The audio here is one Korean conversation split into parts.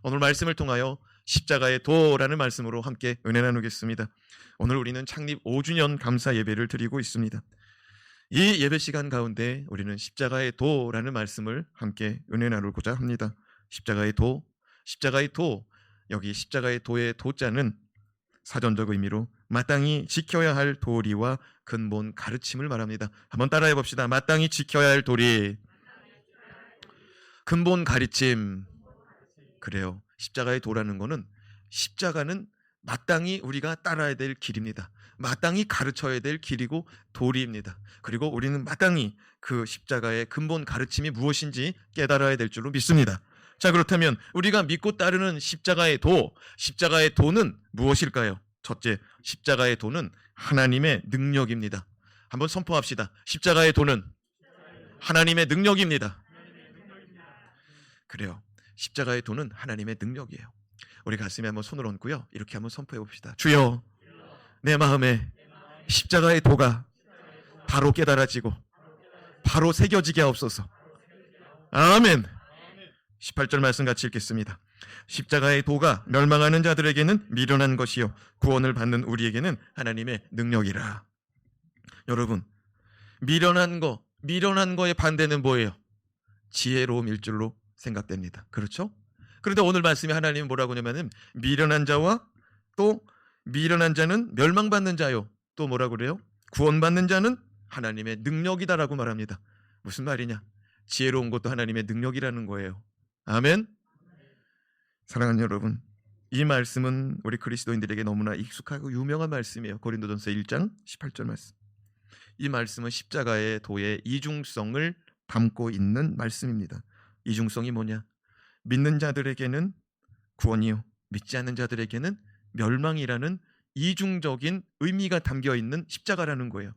오늘 말씀을 통하여 십자가의 도라는 말씀으로 함께 은혜 나누겠습니다. 오늘 우리는 창립 5주년 감사 예배를 드리고 있습니다. 이 예배 시간 가운데 우리는 십자가의 도라는 말씀을 함께 은혜 나누고자 합니다. 십자가의 도, 여기 십자가의 도의 도자는 사전적 의미로 마땅히 지켜야 할 도리와 근본 가르침을 말합니다. 한번 따라해 봅시다. 마땅히 지켜야 할 도리, 근본 가르침. 그래요. 십자가의 도라는 거는 십자가는 마땅히 우리가 따라야 될 길입니다. 마땅히 가르쳐야 될 길이고 도리입니다. 그리고 우리는 마땅히 그 십자가의 근본 가르침이 무엇인지 깨달아야 될 줄로 믿습니다. 자, 그렇다면 우리가 믿고 따르는 십자가의 도는 무엇일까요? 첫째, 십자가의 도는 하나님의 능력입니다. 한번 선포합시다. 십자가의 도는 하나님의 능력입니다. 그래요. 십자가의 도는 하나님의 능력이에요. 우리 가슴에 한번 손을 얹고요, 이렇게 한번 선포해 봅시다. 주여, 내 마음에 십자가의 도가 바로 깨달아지고 바로 새겨지게 하옵소서. 아멘. 18절 말씀 같이 읽겠습니다. 십자가의 도가 멸망하는 자들에게는 미련한 것이요 구원을 받는 우리에게는 하나님의 능력이라. 여러분, 미련한 거의 반대는 뭐예요? 지혜로움일 줄로 생각됩니다. 그렇죠? 그런데 오늘 말씀에 하나님은 뭐라고 하냐면 미련한 자와 또 미련한 자는 멸망받는 자요, 또 뭐라고 그래요? 구원받는 자는 하나님의 능력이다라고 말합니다. 무슨 말이냐? 지혜로운 것도 하나님의 능력이라는 거예요. 아멘. 사랑하는 여러분, 이 말씀은 우리 그리스도인들에게 너무나 익숙하고 유명한 말씀이에요. 고린도전서 1장 18절 말씀. 이 말씀은 십자가의 도의 이중성을 담고 있는 말씀입니다. 이중성이 뭐냐? 믿는 자들에게는 구원이요, 믿지 않는 자들에게는 멸망이라는 이중적인 의미가 담겨 있는 십자가라는 거예요.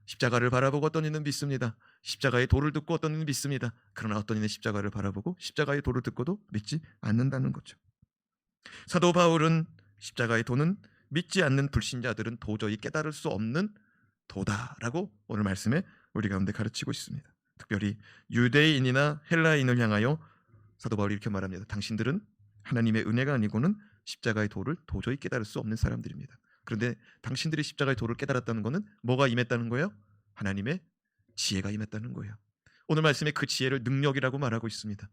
십자가를 바라보고 어떤 이는 믿습니다. 십자가의 도를 듣고 어떤 이는 믿습니다. 그러나 어떤 이는 십자가를 바라보고 십자가의 도를 듣고도 믿지 않는다는 거죠. 사도 바울은 십자가의 도는 믿지 않는 불신자들은 도저히 깨달을 수 없는 도다라고 오늘 말씀에 우리 가운데 가르치고 있습니다. 특별히 유대인이나 헬라인을 향하여 사도 바울이 이렇게 말합니다. 당신들은 하나님의 은혜가 아니고는 십자가의 도를 도저히 깨달을 수 없는 사람들입니다. 그런데 당신들이 십자가의 도를 깨달았다는 것은 뭐가 임했다는 거예요? 하나님의 지혜가 임했다는 거예요. 오늘 말씀에 그 지혜를 능력이라고 말하고 있습니다.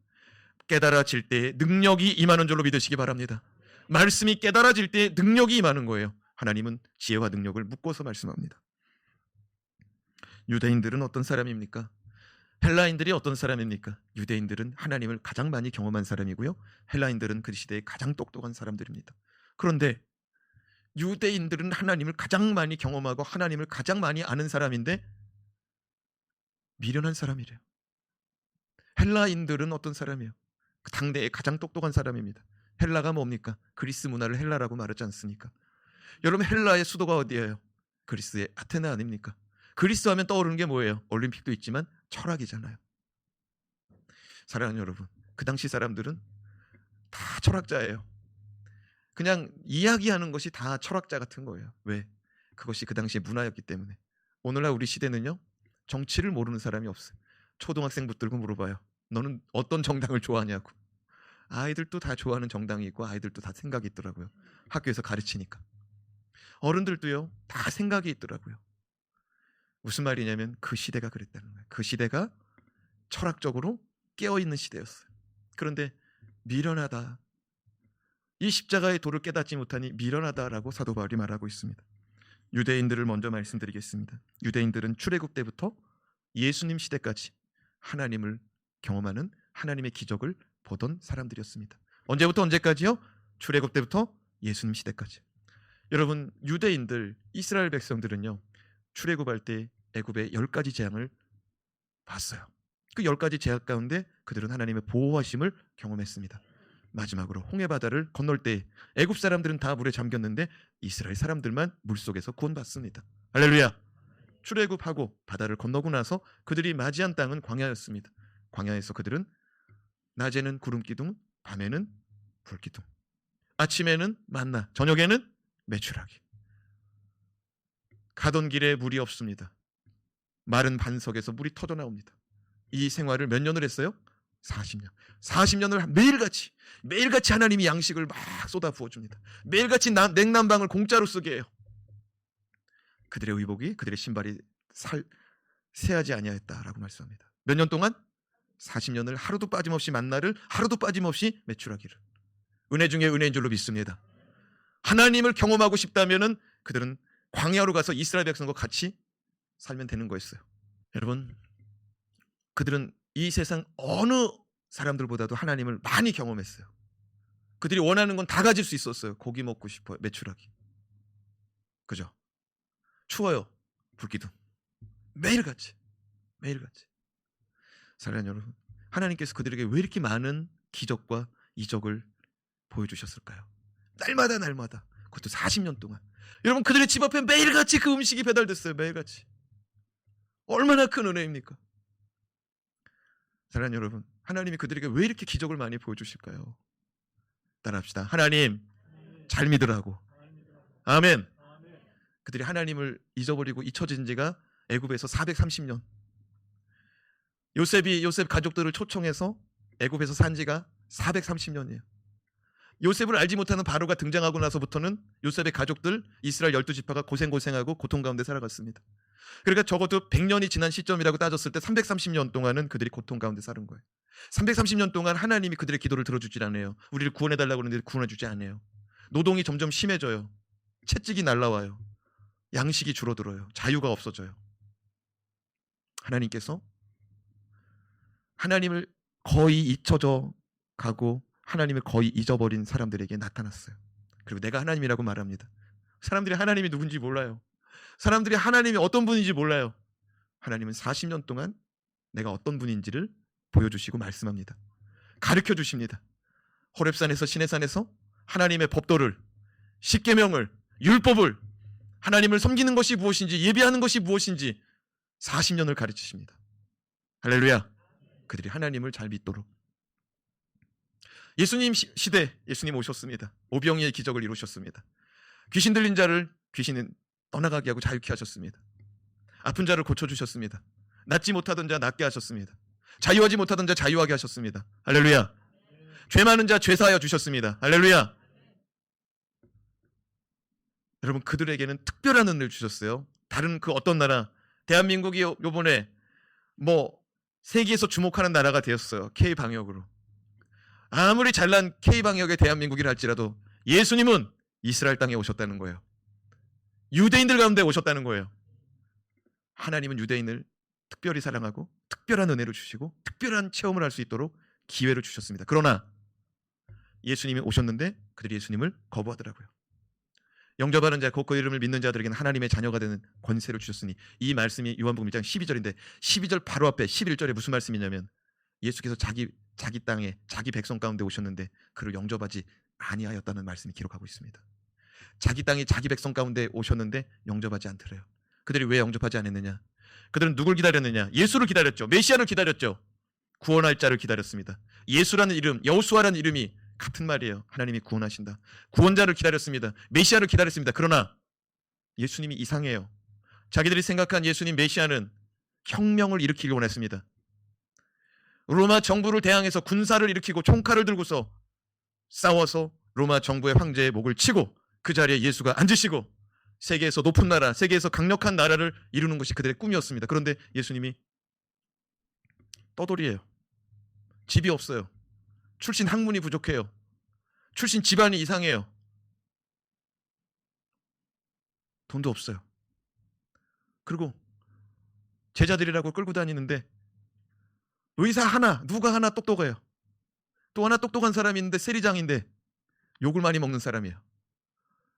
깨달아질 때 능력이 임하는 줄로 믿으시기 바랍니다. 말씀이 깨달아질 때 능력이 임하는 거예요. 하나님은 지혜와 능력을 묶어서 말씀합니다. 유대인들은 어떤 사람입니까? 헬라인들이 어떤 사람입니까? 유대인들은 하나님을 가장 많이 경험한 사람이고요, 헬라인들은 그 시대에 가장 똑똑한 사람들입니다. 그런데 유대인들은 하나님을 가장 많이 경험하고 하나님을 가장 많이 아는 사람인데 미련한 사람이래요. 헬라인들은 어떤 사람이에요? 그 당대의 가장 똑똑한 사람입니다. 헬라가 뭡니까? 그리스 문화를 헬라라고 말하지 않습니까? 여러분, 헬라의 수도가 어디예요? 그리스의 아테네 아닙니까? 그리스 하면 떠오르는 게 뭐예요? 올림픽도 있지만 철학이잖아요. 사랑하는 여러분, 그 당시 사람들은 다 철학자예요. 그냥 이야기하는 것이 다 철학자 같은 거예요. 왜? 그것이 그 당시의 문화였기 때문에. 오늘날 우리 시대는요, 정치를 모르는 사람이 없어요. 초등학생 붙들고 물어봐요. 너는 어떤 정당을 좋아하냐고. 아이들도 다 좋아하는 정당이 있고 아이들도 다 생각이 있더라고요. 학교에서 가르치니까. 어른들도요, 다 생각이 있더라고요. 무슨 말이냐면 그 시대가 그랬다는 거예요. 그 시대가 철학적으로 깨어있는 시대였어요. 그런데 미련하다, 이 십자가의 도를 깨닫지 못하니 미련하다라고 사도 바울이 말하고 있습니다. 유대인들을 먼저 말씀드리겠습니다. 유대인들은 출애굽 때부터 예수님 시대까지 하나님을 경험하는, 하나님의 기적을 보던 사람들이었습니다. 언제부터 언제까지요? 출애굽 때부터 예수님 시대까지. 여러분, 유대인들, 이스라엘 백성들은요, 출애굽할 때 애굽의 10가지 재앙을 봤어요. 그 10가지 재앙 가운데 그들은 하나님의 보호하심을 경험했습니다. 마지막으로 홍해바다를 건널 때 애굽 사람들은 다 물에 잠겼는데 이스라엘 사람들만 물속에서 구원받습니다. 할렐루야. 출애굽하고 바다를 건너고 나서 그들이 맞이한 땅은 광야였습니다. 광야에서 그들은 낮에는 구름 기둥, 밤에는 불 기둥, 아침에는 만나, 저녁에는 메추라기. 가던 길에 물이 없습니다. 마른 반석에서 물이 터져 나옵니다. 이 생활을 몇 년을 했어요? 40년. 40년을 매일같이 하나님이 양식을 막 쏟아 부어줍니다. 매일같이 냉난방을 공짜로 쓰게 해요. 그들의 의복이, 그들의 신발이 새하지 아니하였다라고 말씀합니다. 몇 년 동안? 40년을 하루도 빠짐없이 만나를 하루도 빠짐없이 매출하기를. 은혜 중에 은혜인 줄로 믿습니다. 하나님을 경험하고 싶다면은 그들은 광야로 가서 이스라엘 백성과 같이 살면 되는 거였어요. 여러분, 그들은 이 세상 어느 사람들보다도 하나님을 많이 경험했어요. 그들이 원하는 건 다 가질 수 있었어요. 고기 먹고 싶어요. 매출하기. 그죠? 추워요. 불기둥. 매일같이. 사랑하는 여러분, 하나님께서 그들에게 왜 이렇게 많은 기적과 이적을 보여주셨을까요? 날마다. 그것도 40년 동안. 여러분, 그들의 집 앞에 매일같이 그 음식이 배달됐어요. 매일같이. 얼마나 큰 은혜입니까? 사랑하는 여러분, 하나님이 그들에게 왜 이렇게 기적을 많이 보여주실까요? 따라합시다. 하나님 잘 믿으라고. 아멘. 그들이 하나님을 잊어버리고 잊혀진 지가 애굽에서 430년. 요셉 가족들을 초청해서 애굽에서 산 지가 430년이에요. 요셉을 알지 못하는 바로가 등장하고 나서부터는 요셉의 가족들 이스라엘 12지파가 고생하고 고통 가운데 살아갔습니다. 그러니까 적어도 100년이 지난 시점이라고 따졌을 때 330년 동안은 그들이 고통 가운데 사는 거예요. 330년 동안 하나님이 그들의 기도를 들어주질 않아요. 우리를 구원해달라고 하는데 구원해주지 않아요. 노동이 점점 심해져요. 채찍이 날라와요. 양식이 줄어들어요. 자유가 없어져요. 하나님께서 하나님을 거의 잊혀져 가고 하나님을 거의 잊어버린 사람들에게 나타났어요. 그리고 내가 하나님이라고 말합니다. 사람들이 하나님이 누군지 몰라요. 사람들이 하나님이 어떤 분인지 몰라요. 하나님은 40년 동안 내가 어떤 분인지를 보여주시고 말씀합니다. 가르쳐 주십니다. 호렙산에서 시내산에서 하나님의 법도를, 십계명을, 율법을, 하나님을 섬기는 것이 무엇인지, 예배하는 것이 무엇인지 40년을 가르치십니다. 할렐루야. 그들이 하나님을 잘 믿도록. 예수님 시대, 예수님 오셨습니다. 오병이의 기적을 이루셨습니다. 귀신 들린 자를 귀신은 떠나가게 하고 자유케 하셨습니다. 아픈 자를 고쳐주셨습니다. 낫지 못하던 자 낫게 하셨습니다. 자유하지 못하던 자 자유하게 하셨습니다. 할렐루야. 죄 많은 자 죄 사하여 주셨습니다. 할렐루야. 여러분, 그들에게는 특별한 은혜를 주셨어요. 다른 그 어떤 나라, 대한민국이 요번에 세계에서 주목하는 나라가 되었어요. K방역으로. 아무리 잘난 K방역의 대한민국이라 할지라도 예수님은 이스라엘 땅에 오셨다는 거예요. 유대인들 가운데 오셨다는 거예요. 하나님은 유대인을 특별히 사랑하고 특별한 은혜를 주시고 특별한 체험을 할 수 있도록 기회를 주셨습니다. 그러나 예수님이 오셨는데 그들이 예수님을 거부하더라고요. 영접하는 자, 곧 그 이름을 믿는 자들에게는 하나님의 자녀가 되는 권세를 주셨으니, 이 말씀이 요한복음 1장 12절인데 12절 바로 앞에 11절에 무슨 말씀이냐면 예수께서 자기 땅에 자기 백성 가운데 오셨는데 그를 영접하지 아니하였다는 말씀이 기록하고 있습니다. 자기 땅에 자기 백성 가운데 오셨는데 영접하지 않더래요. 그들이 왜 영접하지 않았느냐? 그들은 누굴 기다렸느냐? 예수를 기다렸죠. 메시아를 기다렸죠. 구원할 자를 기다렸습니다. 예수라는 이름, 여호수아라는 이름이 같은 말이에요. 하나님이 구원하신다. 구원자를 기다렸습니다. 메시아를 기다렸습니다. 그러나 예수님이 이상해요. 자기들이 생각한 예수님 메시아는 혁명을 일으키기 원했습니다. 로마 정부를 대항해서 군사를 일으키고 총칼을 들고서 싸워서 로마 정부의 황제의 목을 치고 그 자리에 예수가 앉으시고 세계에서 높은 나라, 세계에서 강력한 나라를 이루는 것이 그들의 꿈이었습니다. 그런데 예수님이 떠돌이에요. 집이 없어요. 출신 학문이 부족해요. 출신 집안이 이상해요. 돈도 없어요. 그리고 제자들이라고 끌고 다니는데 의사 하나, 누가 하나 똑똑해요. 또 하나 똑똑한 사람이 있는데 세리장인데 욕을 많이 먹는 사람이에요.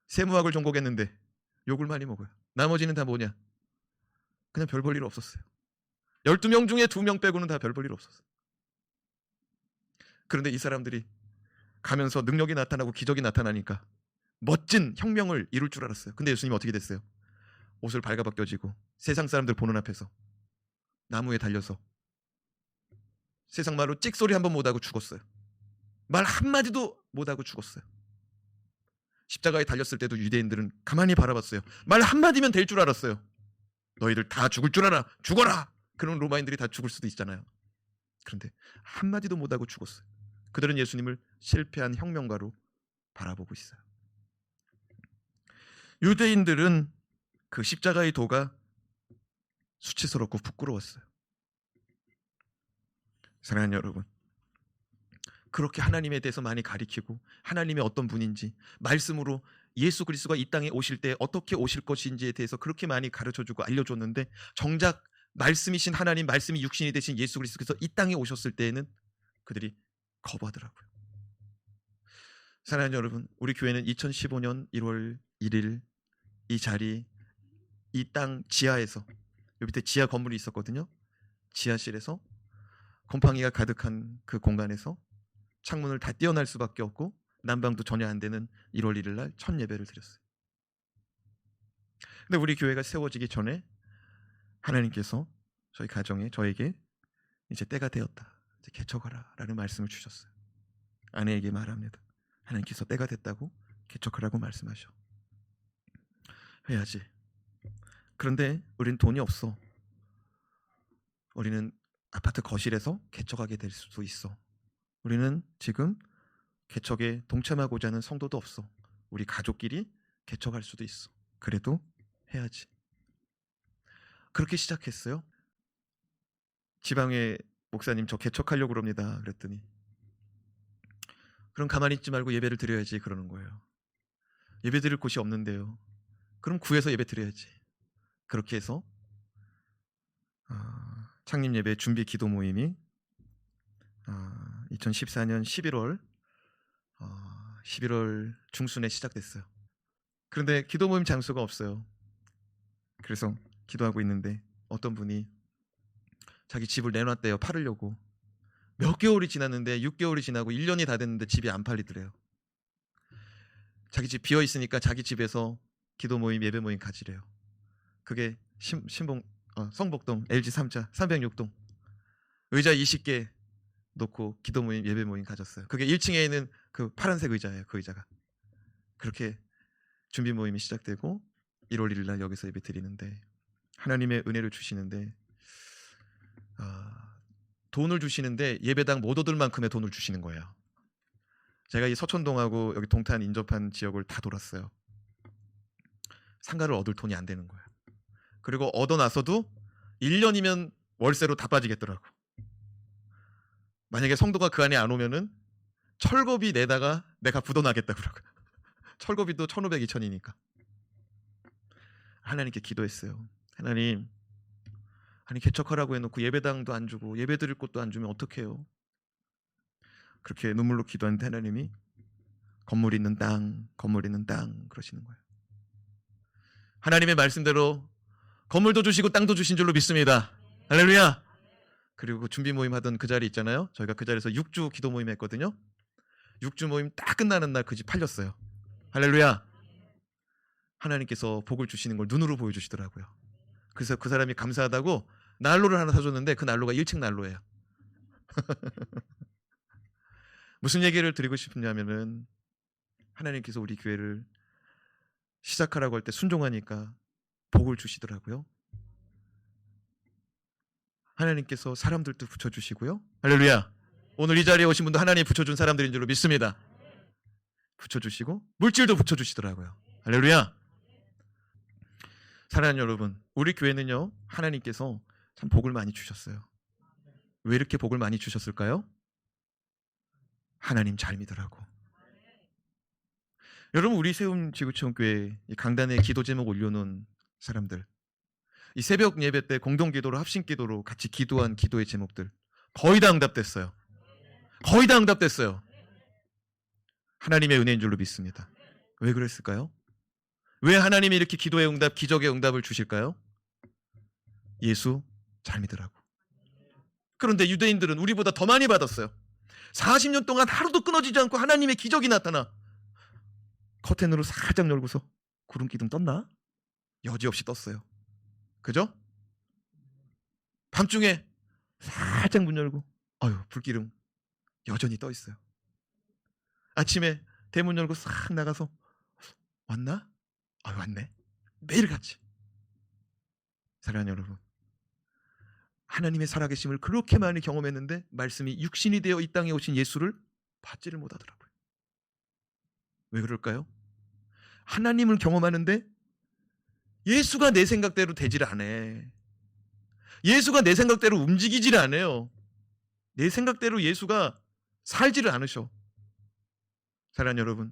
세무학을 전공했는데 욕을 많이 먹어요. 나머지는 다 뭐냐? 그냥 별 볼 일 없었어요. 12명 중에 2명 빼고는 다 별 볼 일 없었어요. 그런데 이 사람들이 가면서 능력이 나타나고 기적이 나타나니까 멋진 혁명을 이룰 줄 알았어요. 근데 예수님이 어떻게 됐어요? 옷을 발가벗겨지고 세상 사람들 보는 앞에서 나무에 달려서 세상 말로 찍소리 한번 못하고 죽었어요. 말 한마디도 못하고 죽었어요. 십자가에 달렸을 때도 유대인들은 가만히 바라봤어요. 말 한마디면 될 줄 알았어요. 너희들 다 죽을 줄 알아. 죽어라. 그런 로마인들이 다 죽을 수도 있잖아요. 그런데 한마디도 못하고 죽었어요. 그들은 예수님을 실패한 혁명가로 바라보고 있어요. 유대인들은 그 십자가의 도가 수치스럽고 부끄러웠어요. 사랑하는 여러분, 그렇게 하나님에 대해서 많이 가리키고 하나님이 어떤 분인지 말씀으로 예수 그리스도가 이 땅에 오실 때 어떻게 오실 것인지에 대해서 그렇게 많이 가르쳐주고 알려줬는데, 정작 말씀이신 하나님, 말씀이 육신이 되신 예수 그리스도께서 이 땅에 오셨을 때에는 그들이 거부하더라고요. 사랑하는 여러분, 우리 교회는 2015년 1월 1일 이 자리, 이 땅 지하에서, 여기 밑에 지하 건물이 있었거든요. 지하실에서 곰팡이가 가득한 그 공간에서 창문을 다 띄어날 수밖에 없고 난방도 전혀 안 되는 1월 1일 날 첫 예배를 드렸어요. 근데 우리 교회가 세워지기 전에 하나님께서 저희 가정에, 저에게 이제 때가 되었다, 이제 개척하라 라는 말씀을 주셨어요. 아내에게 말합니다. 하나님께서 때가 됐다고 개척하라고 말씀하셔. 해야지. 그런데 우린 돈이 없어. 우리는 아파트 거실에서 개척하게 될 수도 있어. 우리는 지금 개척에 동참하고자 하는 성도도 없어. 우리 가족끼리 개척할 수도 있어. 그래도 해야지. 그렇게 시작했어요. 지방의 목사님, 저 개척하려고 그럽니다. 그랬더니 그럼 가만히 있지 말고 예배를 드려야지 그러는 거예요. 예배 드릴 곳이 없는데요. 그럼 구해서 예배 드려야지. 그렇게 해서 창립 예배 준비 기도 모임이 2014년 11월 중순에 시작됐어요. 그런데 기도 모임 장소가 없어요. 그래서 기도하고 있는데 어떤 분이 자기 집을 내놨대요. 팔으려고. 몇 개월이 지났는데 6개월이 지나고 1년이 다 됐는데 집이 안 팔리더래요. 자기 집 비어 있으니까 자기 집에서 기도 모임, 예배 모임 가지래요. 그게 성복동 LG 3자 306동 의자 20개 놓고 기도 모임, 예배 모임 가졌어요. 그게 1층에 있는 그 파란색 의자예요. 그 의자가. 그렇게 준비 모임이 시작되고 1월 1일 날 여기서 예배 드리는데, 하나님의 은혜를 주시는데 돈을 주시는데 예배당 못 얻을 만큼의 돈을 주시는 거예요. 제가 이 서천동하고 여기 동탄 인접한 지역을 다 돌았어요. 상가를 얻을 돈이 안 되는 거예요. 그리고 얻어놔서도 1년이면 월세로 다 빠지겠더라고. 만약에 성도가 그 안에 안 오면은 철거비 내다가 내가 부도나겠다 그러고. 철거비도 1,500, 2,000이니까. 하나님께 기도했어요. 하나님, 아니 개척하라고 해놓고 예배당도 안 주고 예배 드릴 곳도 안 주면 어떡해요? 그렇게 눈물로 기도하는데 하나님이 건물 있는 땅 그러시는 거예요. 하나님의 말씀대로 건물도 주시고 땅도 주신 줄로 믿습니다. 할렐루야. 그리고 준비 모임 하던 그 자리 있잖아요. 저희가 그 자리에서 6주 기도 모임 했거든요. 6주 모임 딱 끝나는 날 그 집 팔렸어요. 할렐루야. 하나님께서 복을 주시는 걸 눈으로 보여주시더라고요. 그래서 그 사람이 감사하다고 난로를 하나 사줬는데 그 난로가 1층 난로예요. 무슨 얘기를 드리고 싶냐면은, 하나님께서 우리 교회를 시작하라고 할 때 순종하니까 복을 주시더라고요. 하나님께서 사람들도 붙여주시고요. 할렐루야. 오늘 이 자리에 오신 분도 하나님 붙여준 사람들인 줄로 믿습니다. 붙여주시고 물질도 붙여주시더라고요. 할렐루야. 사랑하는 여러분, 우리 교회는요, 하나님께서 참 복을 많이 주셨어요. 왜 이렇게 복을 많이 주셨을까요? 하나님 잘 믿으라고. 여러분, 우리 세움 지구촌교회 강단에 기도 제목 올려놓은 사람들, 이 새벽 예배 때 공동기도로 합심기도로 같이 기도한 기도의 제목들 거의 다 응답됐어요. 거의 다 응답됐어요. 하나님의 은혜인 줄로 믿습니다. 왜 그랬을까요? 왜 하나님이 이렇게 기도의 응답, 기적의 응답을 주실까요? 예수 잘 믿으라고. 그런데 유대인들은 우리보다 더 많이 받았어요. 40년 동안 하루도 끊어지지 않고 하나님의 기적이 나타나. 커튼으로 살짝 열고서 구름 기둥 떴나? 여지없이 떴어요. 그죠? 밤중에 살짝 문 열고 불기둥 여전히 떠 있어요. 아침에 대문 열고 싹 나가서 왔나? 왔네. 매일같이. 사랑하는 여러분, 하나님의 살아계심을 그렇게 많이 경험했는데 말씀이 육신이 되어 이 땅에 오신 예수를 받지를 못하더라고요. 왜 그럴까요? 하나님을 경험하는데 예수가 내 생각대로 되질 않아. 예수가 내 생각대로 움직이질 않아요. 내 생각대로 예수가 살지를 않으셔. 사랑하는 여러분,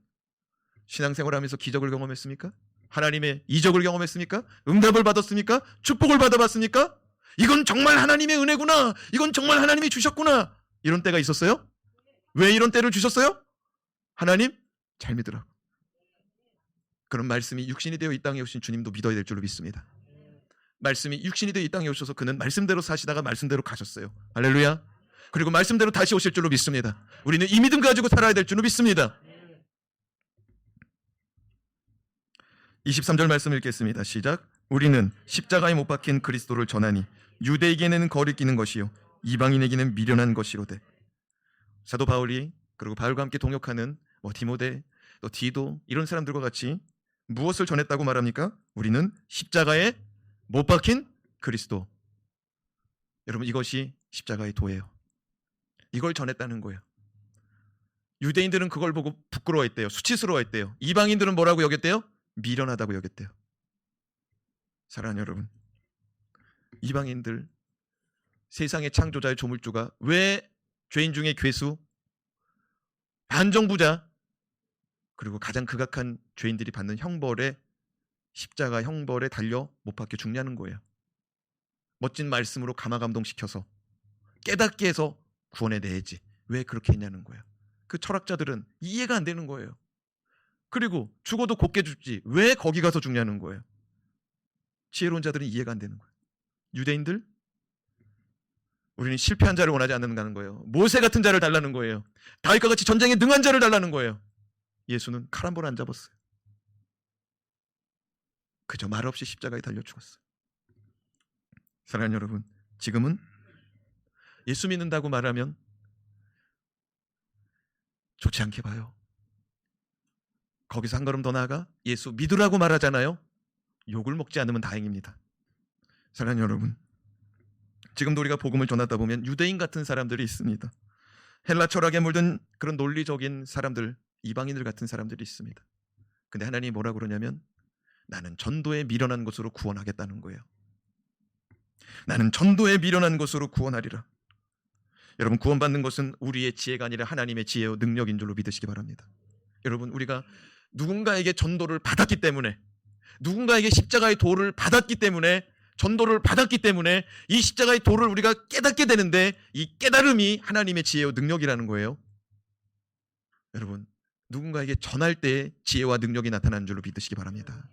신앙생활하면서 기적을 경험했습니까? 하나님의 이적을 경험했습니까? 응답을 받았습니까? 축복을 받아봤습니까? 이건 정말 하나님의 은혜구나. 이건 정말 하나님이 주셨구나. 이런 때가 있었어요? 왜 이런 때를 주셨어요? 하나님 잘 믿으라고. 그런 말씀이 육신이 되어 이 땅에 오신 주님도 믿어야 될 줄로 믿습니다. 말씀이 육신이 되어 이 땅에 오셔서 그는 말씀대로 사시다가 말씀대로 가셨어요. 할렐루야. 그리고 말씀대로 다시 오실 줄로 믿습니다. 우리는 이 믿음 가지고 살아야 될 줄로 믿습니다. 23절 말씀 읽겠습니다. 시작. 우리는 십자가에 못 박힌 그리스도를 전하니 유대에게는 거리끼는 것이요 이방인에게는 미련한 것이로되. 사도 바울이 그리고 바울과 함께 동역하는 디모데 또 디도 이런 사람들과 같이 무엇을 전했다고 말합니까? 우리는 십자가에 못 박힌 그리스도. 여러분, 이것이 십자가의 도예요. 이걸 전했다는 거예요. 유대인들은 그걸 보고 부끄러워했대요. 수치스러워했대요. 이방인들은 뭐라고 여겼대요? 미련하다고 여겼대요. 사랑하는 여러분, 이방인들, 세상의 창조자의 조물주가 왜 죄인 중에 괴수, 반정부자, 그리고 가장 극악한 죄인들이 받는 형벌에, 십자가 형벌에 달려 못 박혀 죽냐는 거예요. 멋진 말씀으로 감화감동시켜서 깨닫게 해서 구원해내야지 왜 그렇게 했냐는 거예요. 그 철학자들은 이해가 안 되는 거예요. 그리고 죽어도 곱게 죽지 왜 거기 가서 죽냐는 거예요. 지혜로운 자들은 이해가 안 되는 거예요. 유대인들, 우리는 실패한 자를 원하지 않는다는 거예요. 모세 같은 자를 달라는 거예요. 다윗과 같이 전쟁에 능한 자를 달라는 거예요. 예수는 칼 한 번 안 잡았어요. 그저 말없이 십자가에 달려 죽었어요. 사랑하는 여러분, 지금은 예수 믿는다고 말하면 좋지 않게 봐요. 거기서 한 걸음 더 나아가 예수 믿으라고 말하잖아요. 욕을 먹지 않으면 다행입니다. 사랑하는 여러분, 지금도 우리가 복음을 전하다 보면 유대인 같은 사람들이 있습니다. 헬라 철학에 물든 그런 논리적인 사람들, 이방인들 같은 사람들이 있습니다. 근데 하나님이 뭐라고 그러냐면 나는 전도에 미련한 것으로 구원하겠다는 거예요. 나는 전도에 미련한 것으로 구원하리라. 여러분, 구원받는 것은 우리의 지혜가 아니라 하나님의 지혜와 능력인 줄로 믿으시기 바랍니다. 여러분, 우리가 누군가에게 전도를 받았기 때문에, 누군가에게 십자가의 도를 받았기 때문에, 전도를 받았기 때문에 이 십자가의 도를 우리가 깨닫게 되는데 이 깨달음이 하나님의 지혜와 능력이라는 거예요. 여러분, 누군가에게 전할 때 지혜와 능력이 나타나는 줄로 믿으시기 바랍니다.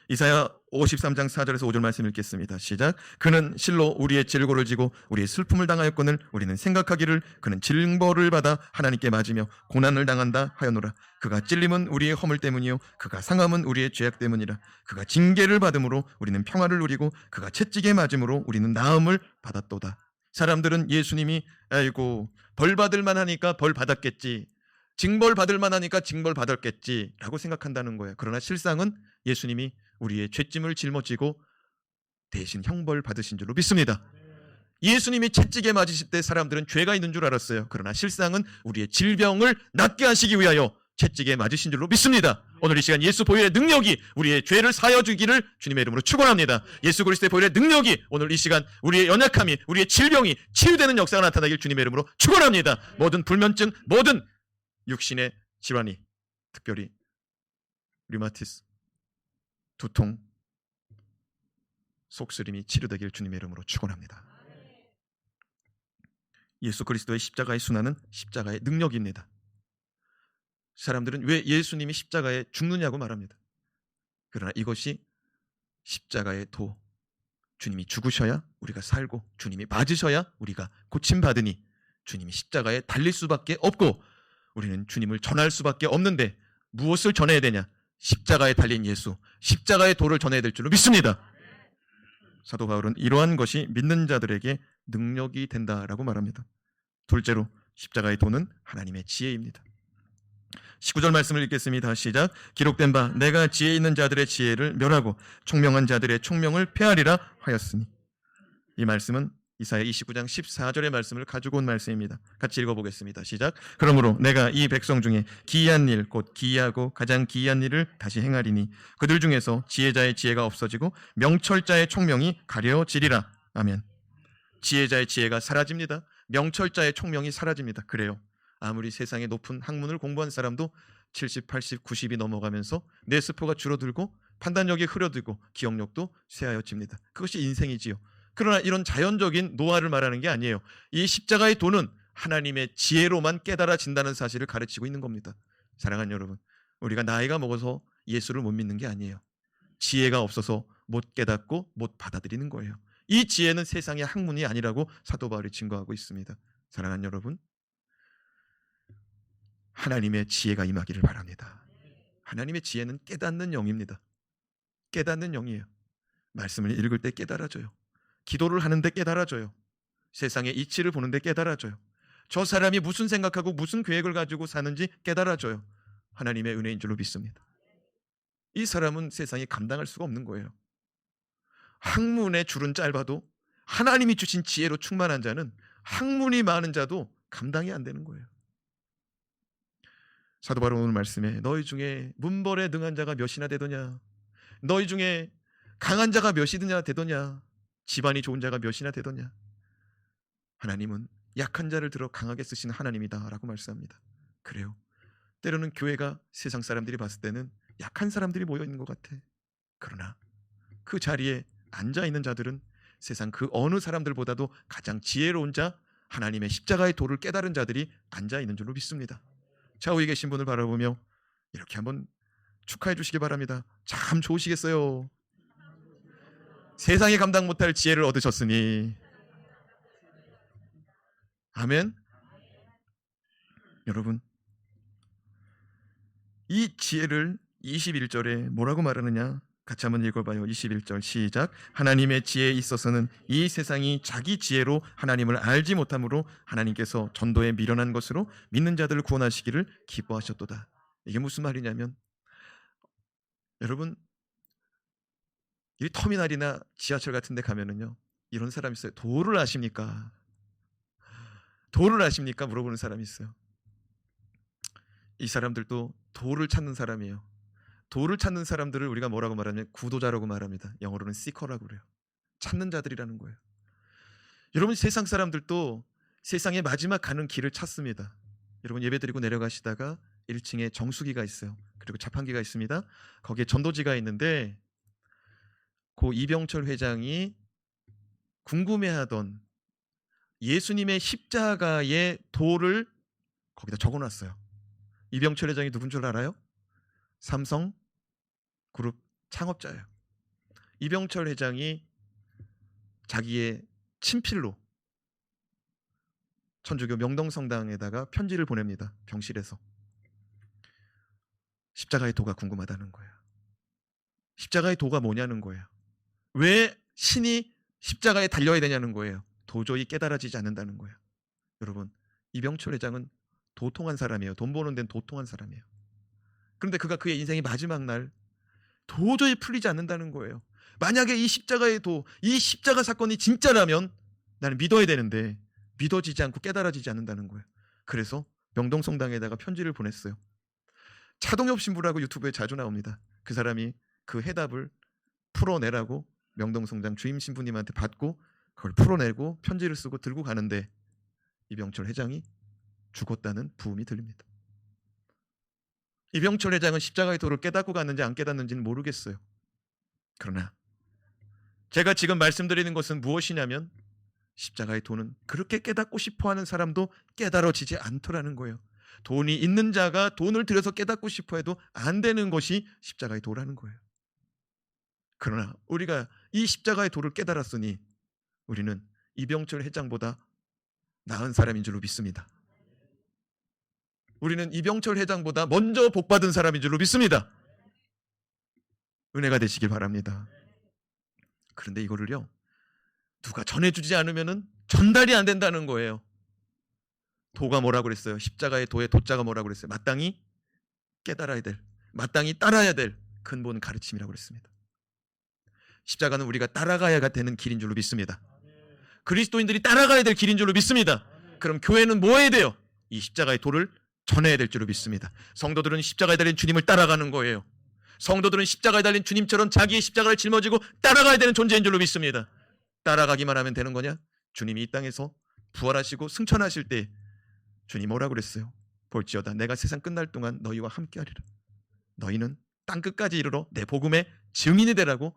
이사야 53장 4절에서 5절 말씀 읽겠습니다. 시작. 그는 실로 우리의 질고를 지고 우리의 슬픔을 당하였거늘 우리는 생각하기를 그는 징벌을 받아 하나님께 맞으며 고난을 당한다 하였노라. 그가 찔림은 우리의 허물 때문이요 그가 상함은 우리의 죄악 때문이라. 그가 징계를 받음으로 우리는 평화를 누리고 그가 채찍에 맞음으로 우리는 나음을 받았도다. 사람들은 예수님이 아이고 벌 받을 만하니까 벌 받았겠지, 징벌 받을 만하니까 징벌 받았겠지 라고 생각한다는 거예요. 그러나 실상은 예수님이 우리의 죄짐을 짊어지고 대신 형벌 받으신 줄로 믿습니다. 예수님이 채찍에 맞으실 때 사람들은 죄가 있는 줄 알았어요. 그러나 실상은 우리의 질병을 낫게 하시기 위하여 채찍에 맞으신 줄로 믿습니다. 오늘 이 시간 예수 보혈의 능력이 우리의 죄를 사여 주기를 주님의 이름으로 축원합니다. 예수 그리스도의 보혈의 능력이 오늘 이 시간 우리의 연약함이, 우리의 질병이 치유되는 역사가 나타나길 주님의 이름으로 축원합니다. 모든 불면증, 모든 육신의 질환이, 특별히 류마티스, 두통, 속쓰림이 치료되길 주님의 이름으로 축원합니다. 예수 그리스도의 십자가의 순환은 십자가의 능력입니다. 사람들은 왜 예수님이 십자가에 죽느냐고 말합니다. 그러나 이것이 십자가의 도, 주님이 죽으셔야 우리가 살고 주님이 맞으셔야 우리가 고침받으니 주님이 십자가에 달릴 수밖에 없고 우리는 주님을 전할 수밖에 없는데 무엇을 전해야 되냐? 십자가에 달린 예수, 십자가의 도를 전해야 될 줄로 믿습니다. 사도 바울은 이러한 것이 믿는 자들에게 능력이 된다라고 말합니다. 둘째로 십자가의 도는 하나님의 지혜입니다. 19절 말씀을 읽겠습니다. 시작. 기록된 바 내가 지혜 있는 자들의 지혜를 멸하고 총명한 자들의 총명을 폐하리라 하였으니. 이 말씀은 이사야 29장 14절의 말씀을 가지고 온 말씀입니다. 같이 읽어보겠습니다. 시작. 그러므로 내가 이 백성 중에 기이한 일, 곧 기이하고 가장 기이한 일을 다시 행하리니 그들 중에서 지혜자의 지혜가 없어지고 명철자의 총명이 가려지리라. 아멘. 지혜자의 지혜가 사라집니다. 명철자의 총명이 사라집니다. 그래요. 아무리 세상의 높은 학문을 공부한 사람도 70, 80, 90이 넘어가면서 뇌세포가 줄어들고 판단력이 흐려들고 기억력도 쇠하여집니다. 그것이 인생이지요. 그러나 이런 자연적인 노화를 말하는 게 아니에요. 이 십자가의 도는 하나님의 지혜로만 깨달아진다는 사실을 가르치고 있는 겁니다. 사랑하는 여러분, 우리가 나이가 먹어서 예수를 못 믿는 게 아니에요. 지혜가 없어서 못 깨닫고 못 받아들이는 거예요. 이 지혜는 세상의 학문이 아니라고 사도 바울이 증거하고 있습니다. 사랑하는 여러분, 하나님의 지혜가 임하기를 바랍니다. 하나님의 지혜는 깨닫는 영입니다. 깨닫는 영이에요. 말씀을 읽을 때 깨달아져요. 기도를 하는데 깨달아져요. 세상의 이치를 보는데 깨달아져요. 저 사람이 무슨 생각하고 무슨 계획을 가지고 사는지 깨달아져요. 하나님의 은혜인 줄로 믿습니다. 이 사람은 세상에 감당할 수가 없는 거예요. 학문의 줄은 짧아도 하나님이 주신 지혜로 충만한 자는 학문이 많은 자도 감당이 안 되는 거예요. 사도 바울 오늘 말씀에 너희 중에 문벌에 능한 자가 몇이나 되더냐, 너희 중에 강한 자가 몇이나 되더냐, 집안이 좋은 자가 몇이나 되더냐. 하나님은 약한 자를 들어 강하게 쓰시는 하나님이다 라고 말씀합니다. 그래요. 때로는 교회가 세상 사람들이 봤을 때는 약한 사람들이 모여있는 것 같아. 그러나 그 자리에 앉아있는 자들은 세상 그 어느 사람들보다도 가장 지혜로운 자, 하나님의 십자가의 도를 깨달은 자들이 앉아있는 줄로 믿습니다. 좌우에 계신 분을 바라보며 이렇게 한번 축하해 주시기 바랍니다. 참 좋으시겠어요. 세상에 감당 못할 지혜를 얻으셨으니. 아멘. 여러분, 이 지혜를 21절에 뭐라고 말하느냐, 같이 한번 읽어봐요. 21절 시작. 하나님의 지혜에 있어서는 이 세상이 자기 지혜로 하나님을 알지 못함으로 하나님께서 전도에 미련한 것으로 믿는 자들을 구원하시기를 기뻐하셨도다. 이게 무슨 말이냐면, 여러분, 이 터미널이나 지하철 같은 데 가면은요, 이런 사람이 있어요. 도를 아십니까? 도를 아십니까? 물어보는 사람이 있어요. 이 사람들도 도를 찾는 사람이에요. 도를 찾는 사람들을 우리가 뭐라고 말하냐면 구도자라고 말합니다. 영어로는 seeker라고 그래요. 찾는 자들이라는 거예요. 여러분, 세상 사람들도 세상의 마지막 가는 길을 찾습니다. 여러분, 예배드리고 내려가시다가 1층에 정수기가 있어요. 그리고 자판기가 있습니다. 거기에 전도지가 있는데 고 이병철 회장이 궁금해하던 예수님의 십자가의 도를 거기다 적어놨어요. 이병철 회장이 누군 줄 알아요? 삼성 그룹 창업자예요. 이병철 회장이 자기의 친필로 천주교 명동성당에다가 편지를 보냅니다. 병실에서. 십자가의 도가 궁금하다는 거예요. 십자가의 도가 뭐냐는 거예요. 왜 신이 십자가에 달려야 되냐는 거예요. 도저히 깨달아지지 않는다는 거예요. 여러분, 이병철 회장은 도통한 사람이에요. 돈 버는 데는 도통한 사람이에요. 그런데 그가 그의 인생의 마지막 날 도저히 풀리지 않는다는 거예요. 만약에 이 십자가의 도, 이 십자가 사건이 진짜라면 나는 믿어야 되는데 믿어지지 않고 깨달아지지 않는다는 거예요. 그래서 명동성당에다가 편지를 보냈어요. 차동엽 신부라고 유튜브에 자주 나옵니다. 그 사람이 그 해답을 풀어내라고 명동성당 주임 신부님한테 받고 그걸 풀어내고 편지를 쓰고 들고 가는데 이병철 회장이 죽었다는 부음이 들립니다. 이병철 회장은 십자가의 도를 깨닫고 갔는지 안 깨닫는지는 모르겠어요. 그러나 제가 지금 말씀드리는 것은 무엇이냐면 십자가의 도는 그렇게 깨닫고 싶어하는 사람도 깨달아지지 않더라는 거예요. 돈이 있는 자가 돈을 들여서 깨닫고 싶어 해도 안 되는 것이 십자가의 도라는 거예요. 그러나 우리가 이 십자가의 도를 깨달았으니 우리는 이병철 회장보다 나은 사람인 줄로 믿습니다. 우리는 이병철 회장보다 먼저 복받은 사람인 줄로 믿습니다. 은혜가 되시길 바랍니다. 그런데 이거를요, 누가 전해주지 않으면 전달이 안 된다는 거예요. 도가 뭐라고 그랬어요? 십자가의 도의 도자가 뭐라고 그랬어요? 마땅히 깨달아야 될, 마땅히 따라야 될 근본 가르침이라고 그랬습니다. 십자가는 우리가 따라가야 되는 길인 줄로 믿습니다. 그리스도인들이 따라가야 될 길인 줄로 믿습니다. 그럼 교회는 뭐 해야 돼요? 이 십자가의 도를 전해야 될 줄로 믿습니다. 성도들은 십자가에 달린 주님을 따라가는 거예요. 성도들은 십자가에 달린 주님처럼 자기의 십자가를 짊어지고 따라가야 되는 존재인 줄로 믿습니다. 따라가기만 하면 되는 거냐? 주님이 이 땅에서 부활하시고 승천하실 때 주님 뭐라고 그랬어요? 볼지어다 내가 세상 끝날 동안 너희와 함께하리라. 너희는 땅끝까지 이르러 내 복음의 증인이 되라고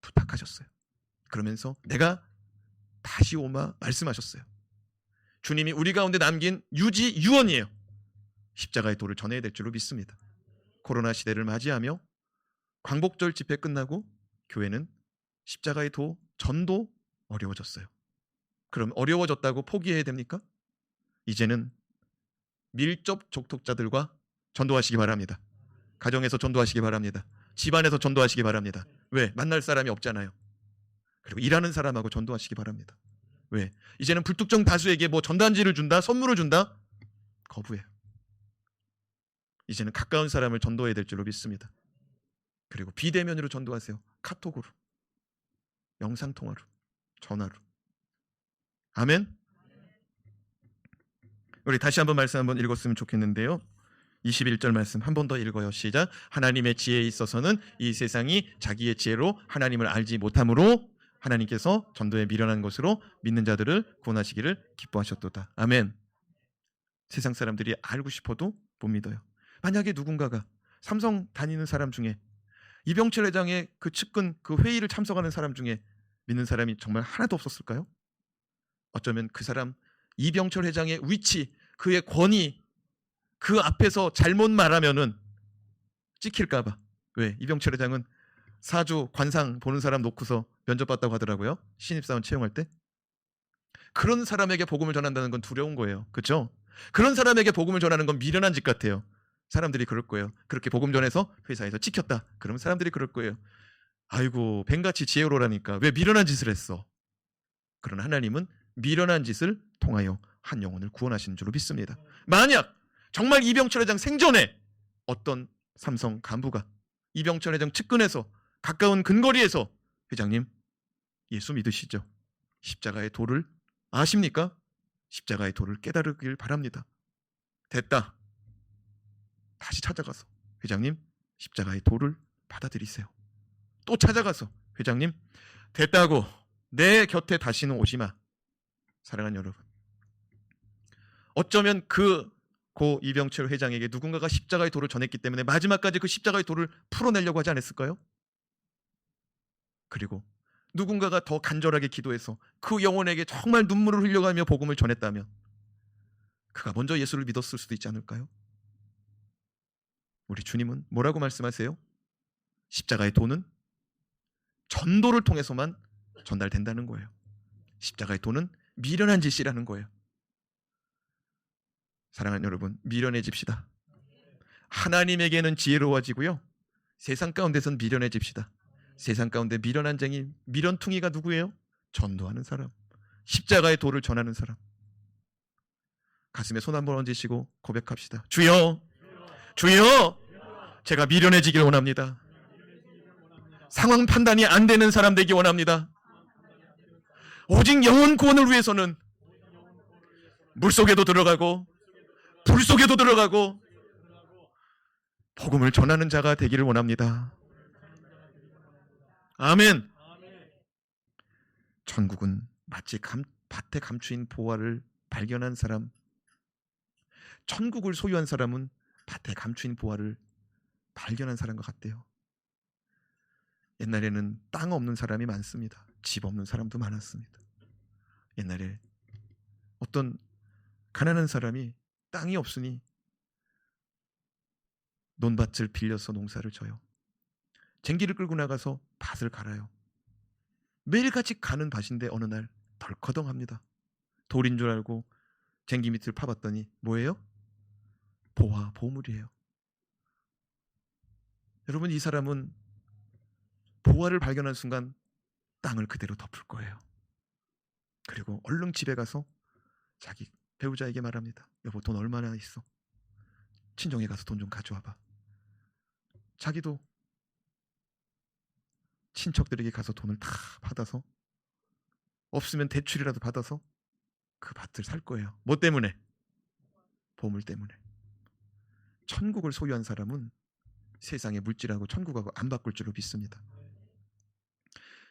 부탁하셨어요. 그러면서 내가 다시 오마 말씀하셨어요. 주님이 우리 가운데 남긴 유지 유언이에요. 십자가의 도를 전해야 될 줄로 믿습니다. 코로나 시대를 맞이하며 광복절 집회 끝나고 교회는 십자가의 도 전도 어려워졌어요. 그럼 어려워졌다고 포기해야 됩니까? 이제는 밀접 접촉자들과 전도하시기 바랍니다. 가정에서 전도하시기 바랍니다. 집안에서 전도하시기 바랍니다. 왜? 만날 사람이 없잖아요. 그리고 일하는 사람하고 전도하시기 바랍니다. 왜? 이제는 불특정 다수에게 뭐 전단지를 준다, 선물을 준다? 거부해요. 이제는 가까운 사람을 전도해야 될 줄로 믿습니다. 그리고 비대면으로 전도하세요. 카톡으로, 영상통화로, 전화로. 아멘. 우리 다시 한번 말씀 한번 읽었으면 좋겠는데요. 21절 말씀 한 번 더 읽어요. 시작. 하나님의 지혜에 있어서는 이 세상이 자기의 지혜로 하나님을 알지 못하므로 하나님께서 전도에 미련한 것으로 믿는 자들을 구원하시기를 기뻐하셨도다. 아멘. 세상 사람들이 알고 싶어도 못 믿어요. 만약에 누군가가 삼성 다니는 사람 중에 이병철 회장의 그 측근 그 회의를 참석하는 사람 중에 믿는 사람이 정말 하나도 없었을까요? 어쩌면 그 사람 이병철 회장의 위치, 그의 권위, 그 앞에서 잘못 말하면은 찍힐까봐. 왜? 이병철 회장은 사주 관상 보는 사람 놓고서 면접봤다고 하더라고요. 신입사원 채용할 때. 그런 사람에게 복음을 전한다는 건 두려운 거예요. 그렇죠? 그런 사람에게 복음을 전하는 건 미련한 짓 같아요. 사람들이 그럴 거예요. 그렇게 복음 전해서 회사에서 찍혔다. 그럼 사람들이 그럴 거예요. 아이고 뱀같이 지혜로라니까 왜 미련한 짓을 했어? 그러나 하나님은 미련한 짓을 통하여 한 영혼을 구원하시는 줄로 믿습니다. 만약 정말 이병철 회장 생전에 어떤 삼성 간부가 이병철 회장 측근에서 가까운 근거리에서 회장님 예수 믿으시죠? 십자가의 도를 아십니까? 십자가의 도를 깨달으길 바랍니다. 됐다. 다시 찾아가서 회장님 십자가의 도를 받아들이세요. 또 찾아가서 회장님 됐다고 내 곁에 다시는 오지마. 사랑하는 여러분, 어쩌면 고 이병철 회장에게 누군가가 십자가의 도를 전했기 때문에 마지막까지 그 십자가의 도를 풀어내려고 하지 않았을까요? 그리고 누군가가 더 간절하게 기도해서 그 영혼에게 정말 눈물을 흘려가며 복음을 전했다면 그가 먼저 예수를 믿었을 수도 있지 않을까요? 우리 주님은 뭐라고 말씀하세요? 십자가의 도는 전도를 통해서만 전달된다는 거예요. 십자가의 도는 미련한 짓이라는 거예요. 사랑하는 여러분, 미련해집시다. 하나님에게는 지혜로워지고요, 세상 가운데선 미련해집시다. 세상 가운데 미련한 쟁이, 미련퉁이가 누구예요? 전도하는 사람, 십자가의 도를 전하는 사람. 가슴에 손 한번 얹으시고 고백합시다. 주여, 주여, 제가 미련해지길 원합니다. 상황 판단이 안 되는 사람 되기 원합니다. 오직 영혼 구원을 위해서는 물속에도 들어가고 불 속에도 들어가고 복음을 전하는 자가 되기를 원합니다. 아멘. 천국은 마치 밭에 감추인 보화를 발견한 사람, 천국을 소유한 사람은 밭에 감추인 보화를 발견한 사람과 같대요. 옛날에는 땅 없는 사람이 많습니다. 집 없는 사람도 많았습니다. 옛날에 어떤 가난한 사람이 땅이 없으니 논밭을 빌려서 농사를 져요. 쟁기를 끌고 나가서 밭을 갈아요. 매일같이 가는 밭인데 어느 날 덜커덩합니다. 돌인 줄 알고 쟁기 밑을 파봤더니 뭐예요? 보화, 보물이에요. 여러분, 이 사람은 보화를 발견한 순간 땅을 그대로 덮을 거예요. 그리고 얼른 집에 가서 자기 배우자에게 말합니다. 여보, 돈 얼마나 있어? 친정에 가서 돈 좀 가져와봐. 자기도 친척들에게 가서 돈을 다 받아서 없으면 대출이라도 받아서 그 밭을 살 거예요. 뭐 때문에? 보물 때문에. 천국을 소유한 사람은 세상의 물질하고 천국하고 안 바꿀 줄로 믿습니다.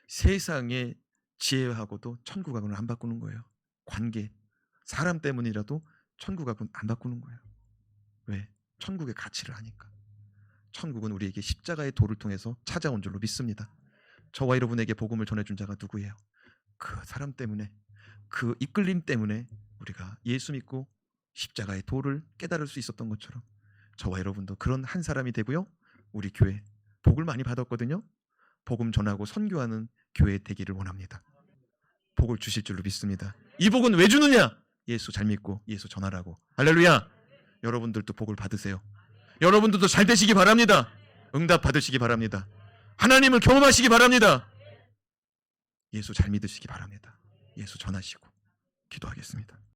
세상의 지혜하고도 천국하고는 안 바꾸는 거예요. 관계, 사람 때문이라도 천국하고는 안 바꾸는 거예요. 왜? 천국의 가치를 아니까. 천국은 우리에게 십자가의 도를 통해서 찾아온 줄로 믿습니다. 저와 여러분에게 복음을 전해준 자가 누구예요? 그 사람 때문에, 그 이끌림 때문에 우리가 예수 믿고 십자가의 도를 깨달을 수 있었던 것처럼 저와 여러분도 그런 한 사람이 되고요, 우리 교회 복을 많이 받았거든요. 복음 전하고 선교하는 교회 되기를 원합니다. 복을 주실 줄로 믿습니다. 이 복은 왜 주느냐? 예수 잘 믿고 예수 전하라고. 할렐루야. 여러분들도 복을 받으세요. 여러분들도 잘 되시기 바랍니다. 응답 받으시기 바랍니다. 하나님을 경험하시기 바랍니다. 예수 잘 믿으시기 바랍니다. 예수 전하시고 기도하겠습니다.